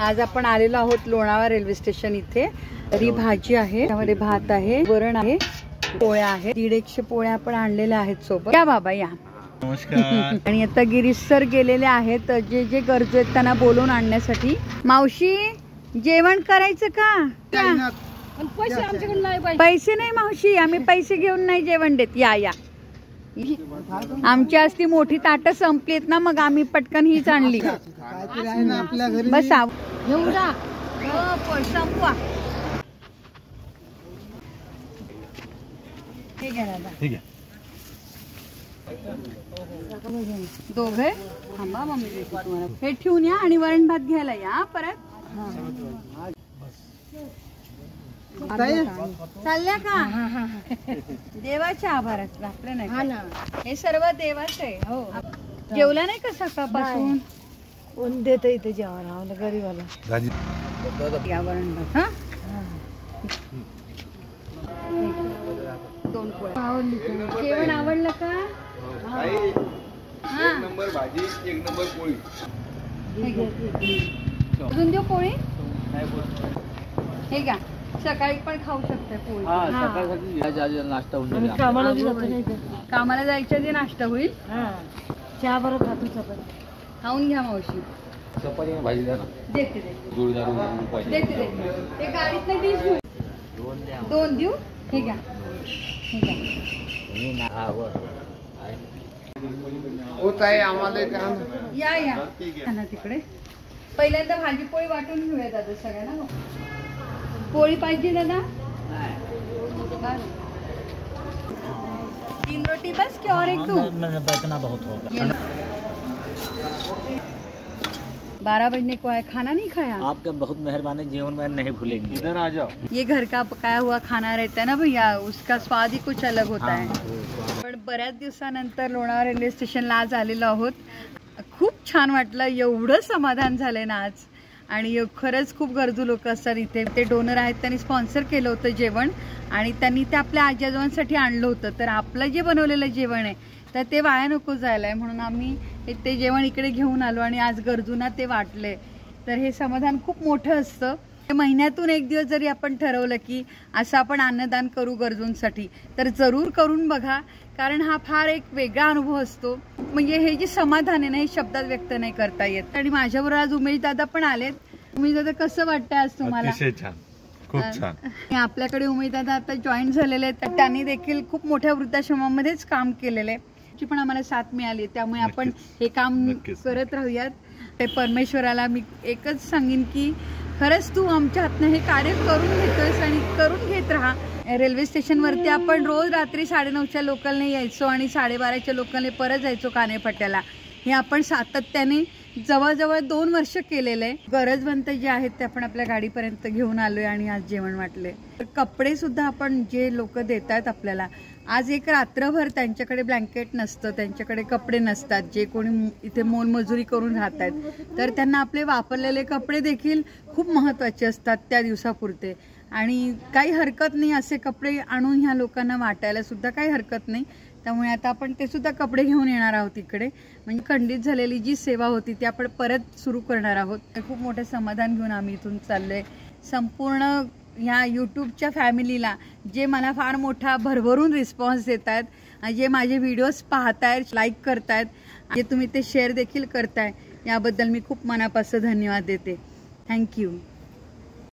आज आपण आलेलो आहोत लोणावळा रेल्वे स्टेशन इथे। तरी भाजी आहे, त्यामध्ये भात आहे, वरण आहे, पोळ्या आहेत, 150 पोळ्या आपण आणलेल्या आहेत सोबत। या बाबा या, नमस्कार। आणि आता गिरीश सर गेलेले आहेत जे जे गरजू आहेत त्यांना बोलून आणण्यासाठी। मावशी जेवण करायचं का? पैसे नाही मावशी, आम्ही पैसे घेऊन नाही जेवण देत। या या, आमची असती मोठी ताट संपलीत ना, मग आम्ही पटकन हीच आणली। बस एवढा संपवा। ठीक आहे दादा, ठीक आहे। दोघे थांबा, मम्मी देते तुम्हाला। हे ठेवून या आणि वरण भात घ्यायला या परत। चालल्या का? देवाचे आभार आपले नाही, हे सर्व देवाचे आहे। हो, जेवला नाही का सकाळपासून? कोण देत इथे जेवण? गरीबाला या वरण भात। हा, 2 पोळ्या। जेवण आवडलं का? एक नंबर भाजी, 1 नंबर पोळी। अजून देऊ पोळी? हे का सकाळी पण खाऊ शकते पोळी। नाश्ता होईल, कामाला जायच्या आधी नाश्ता होईल। चहा बरोबर खातो, चपाती खाऊन घ्या मावशी। चपाती भाजी द्या ना, देते देते। ते गाडीत नाही डिश घेऊ, 2 देऊ। हे घ्या, हे घ्या। या या तिकडे पहिल्यांदा भाजी पोळी वाटून घेऊया दादा सगळ्यांना। पोळी पाहिजे दादा? 3 रोटी बस की और एक दूं? इतना बहुत होगा। 12 बजने को है, खाना नहीं खाया? आपका बहुत मेहरबानी, जीवन में नहीं भूलेंगे। इधर आ जाओ। ये घर का पकाया हुआ खाना रहता है ना भैया, उसका स्वाद ही कुछ अलग होता है। पण बऱ्याच दिवसानंतर लोणावळा रेल्वे स्टेशनला आज आलेलो आहोत। खूप छान वाटलं, एवढं समाधान झालंय ना आज। आणि खरंच खूप गरजू लोक असतात इथे। ते डोनर आहेत, त्यांनी स्पॉन्सर केलं होतं जेवण आणि त्यांनी ते आपल्या आजी आजोबांसाठी आणलं होतं। तर आपलं जे बनवलेलं जेवण आहे तर ते वाया नको जायला, म्हणून आम्ही ते जेवण इकडे घेऊन आलो आणि आज गरजूंना ते वाटले। तर हे समाधान खूप मोठं असतं। महिन्यातून 1 दिवस जरी आपण ठरवलं की असं आपण अन्नदान करू गरजूंसाठी, तर जरूर करून बघा, कारण हा फार एक वेगळा अनुभव असतो। म्हणजे हे जे समाधान आहे ना, हे शब्दात व्यक्त नाही करता येत। आणि माझ्याबरोबर आज उमेश दादा पण आलेत। उमेश दादा, कसं वाटतंय आज तुम्हाला? छान, खूप छान। आपल्याकडे उमेश दादा आता जॉईन झालेले आहेत, त्यांनी देखील खूप मोठ्या वृद्धाश्रमामध्येच काम केलेलं आहे, ची पण आम्हाला साथ मिळाली। त्यामुळे आपण हे काम करत राहूयात। ते परमेश्वराला मी एकच सांगेन की खरंच तू आमच्या हातनं हे कार्य करून घेतोयस आणि करून घेत राहा। रेल्वे स्टेशनवरती आपण रोज रात्री 9:30च्या लोकलने यायचो आणि 12:30च्या लोकलने परत जायचो कानेफाट्याला। हे आपण सातत्याने जवळजवळ 2 वर्ष केलेलं आहे। गरजवंत जे आहेत ते आपण आपल्या गाडीपर्यंत घेऊन आलोय आणि आज जेवण वाटले। कपडे सुद्धा आपण जे लोक देतात आपल्याला, आज एक रात्रभर त्यांच्याकडे ब्लँकेट नसतं, त्यांच्याकडे कपडे नसतात, जे कोणी इथे मोलमजुरी करून राहत आहेत, तर त्यांना आपले वापरलेले कपडे देखील खूप महत्त्वाचे असतात त्या दिवसापुरते। आणि काही हरकत नाही, असे कपडे आणून ह्या लोकांना वाटायला सुद्धा काही हरकत नाही। त्यामुळे आता आपण ते सुद्धा कपडे घेऊन येणार आहोत इकडे, म्हणजे खंडित झालेली जी सेवा होती ती आपण परत सुरू करणार आहोत। खूप मोठं समाधान घेऊन आम्ही इथून चाललोय। संपूर्ण ह्या यूट्यूबच्या फॅमिलीला जे मला फार मोठा भरभरून रिस्पॉन्स देत आहेत, जे माझे व्हिडिओज पाहतायत, लाईक करतायत, जे तुम्ही ते शेअर देखील करताय, याबद्दल मी खूप मनापासून धन्यवाद देते। थँक्यू।